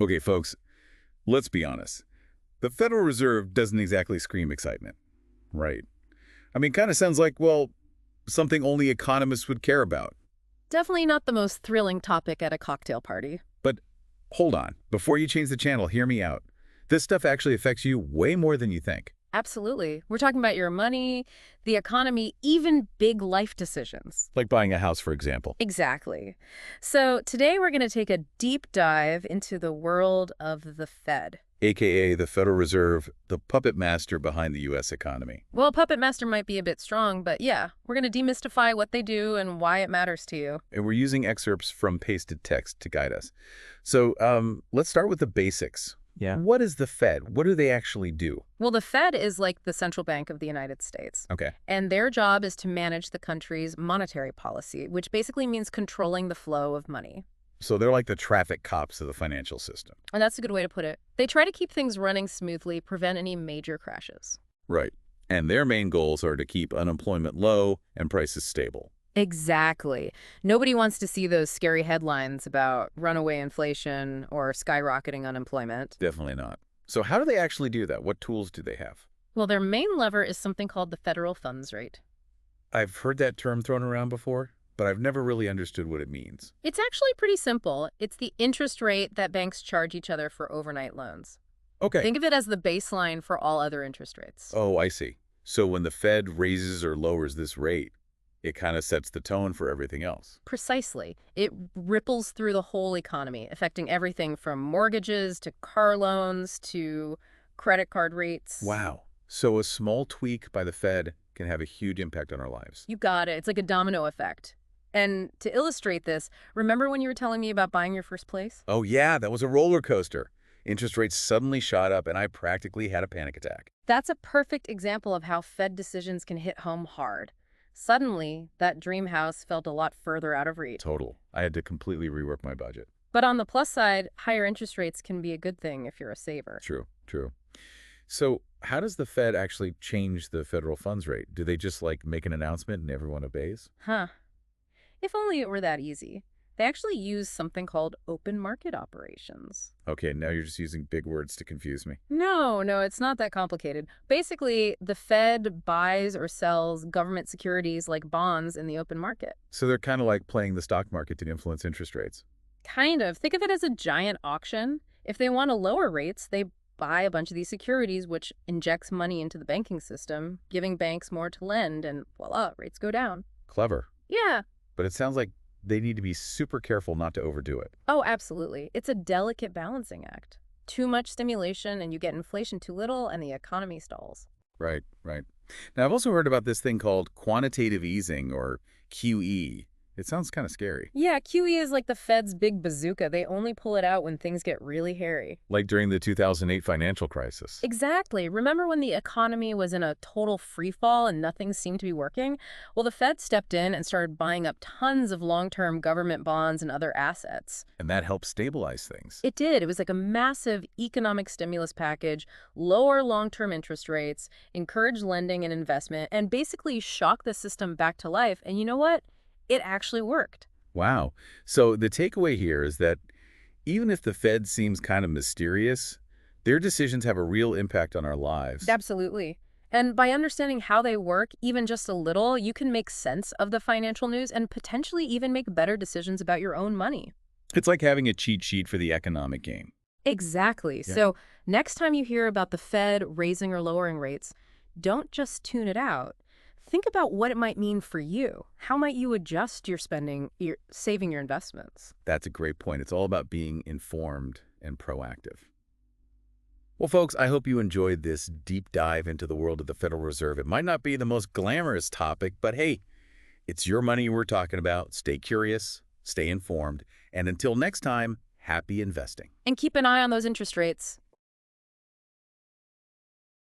Okay, folks, let's be honest. The Federal Reserve doesn't exactly scream excitement, right? I mean, kind of sounds like, well, something only economists would care about. Definitely not the most thrilling topic at a cocktail party. But hold on. Before you change the channel, hear me out. This stuff actually affects you way more than you think. Absolutely. We're talking about your money, the economy, even big life decisions. Like buying a house, for example. Exactly. So today we're going to take a deep dive into the world of the Fed. AKA the Federal Reserve, the puppet master behind the U.S. economy. Well, puppet master might be a bit strong, but yeah, we're going to demystify what they do and why it matters to you. And we're using excerpts from pasted text to guide us. So let's start with the basics. Yeah. What is the Fed? What do they actually do? Well, the Fed is like the central bank of the United States. Okay. And their job is to manage the country's monetary policy, which basically means controlling the flow of money. So they're like the traffic cops of the financial system. And that's a good way to put it. They try to keep things running smoothly, prevent any major crashes. Right. And their main goals are to keep unemployment low and prices stable. Exactly. Nobody wants to see those scary headlines about runaway inflation or skyrocketing unemployment. Definitely not. So how do they actually do that? What tools do they have? Well, their main lever is something called the federal funds rate. I've heard that term thrown around before, but I've never really understood what it means. It's actually pretty simple. It's the interest rate that banks charge each other for overnight loans. Okay. Think of it as the baseline for all other interest rates. Oh, I see. So when the Fed raises or lowers this rate, it kind of sets the tone for everything else. Precisely. It ripples through the whole economy, affecting everything from mortgages to car loans to credit card rates. Wow. So a small tweak by the Fed can have a huge impact on our lives. You got it. It's like a domino effect. And to illustrate this, remember when you were telling me about buying your first place? Oh yeah, that was a roller coaster. Interest rates suddenly shot up and I practically had a panic attack. That's a perfect example of how Fed decisions can hit home hard. Suddenly, that dream house felt a lot further out of reach. Total. I had to completely rework my budget. But on the plus side, higher interest rates can be a good thing if you're a saver. True, true. So how does the Fed actually change the federal funds rate? Do they just like make an announcement and everyone obeys? Huh. If only it were that easy. They actually use something called open market operations. Okay, now you're just using big words to confuse me. No, it's not that complicated. Basically, the Fed buys or sells government securities like bonds in the open market. So they're kind of like playing the stock market to influence interest rates. Kind of. Think of it as a giant auction. If they want to lower rates, they buy a bunch of these securities, which injects money into the banking system, giving banks more to lend, and voila, rates go down. Clever. Yeah. But it sounds like they need to be super careful not to overdo it. Oh, absolutely. It's a delicate balancing act. Too much stimulation and you get inflation too little and the economy stalls. Right, right. Now, I've also heard about this thing called quantitative easing, or QE. It sounds kind of scary. Yeah, QE is like the Fed's big bazooka. They only pull it out when things get really hairy. Like during the 2008 financial crisis. Exactly. Remember when the economy was in a total free fall and nothing seemed to be working? Well, the Fed stepped in and started buying up tons of long-term government bonds and other assets. And that helped stabilize things. It did. It was like a massive economic stimulus package, lower long-term interest rates, encourage lending and investment, and basically shock the system back to life. And you know what? It actually worked. Wow. So the takeaway here is that even if the Fed seems kind of mysterious, their decisions have a real impact on our lives. Absolutely. And by understanding how they work, even just a little, you can make sense of the financial news and potentially even make better decisions about your own money. It's like having a cheat sheet for the economic game. Exactly. Yeah. So next time you hear about the Fed raising or lowering rates, don't just tune it out. Think about what it might mean for you. How might you adjust your spending, saving your investments? That's a great point. It's all about being informed and proactive. Well, folks, I hope you enjoyed this deep dive into the world of the Federal Reserve. It might not be the most glamorous topic, but hey, it's your money we're talking about. Stay curious, stay informed, and until next time, happy investing. And keep an eye on those interest rates.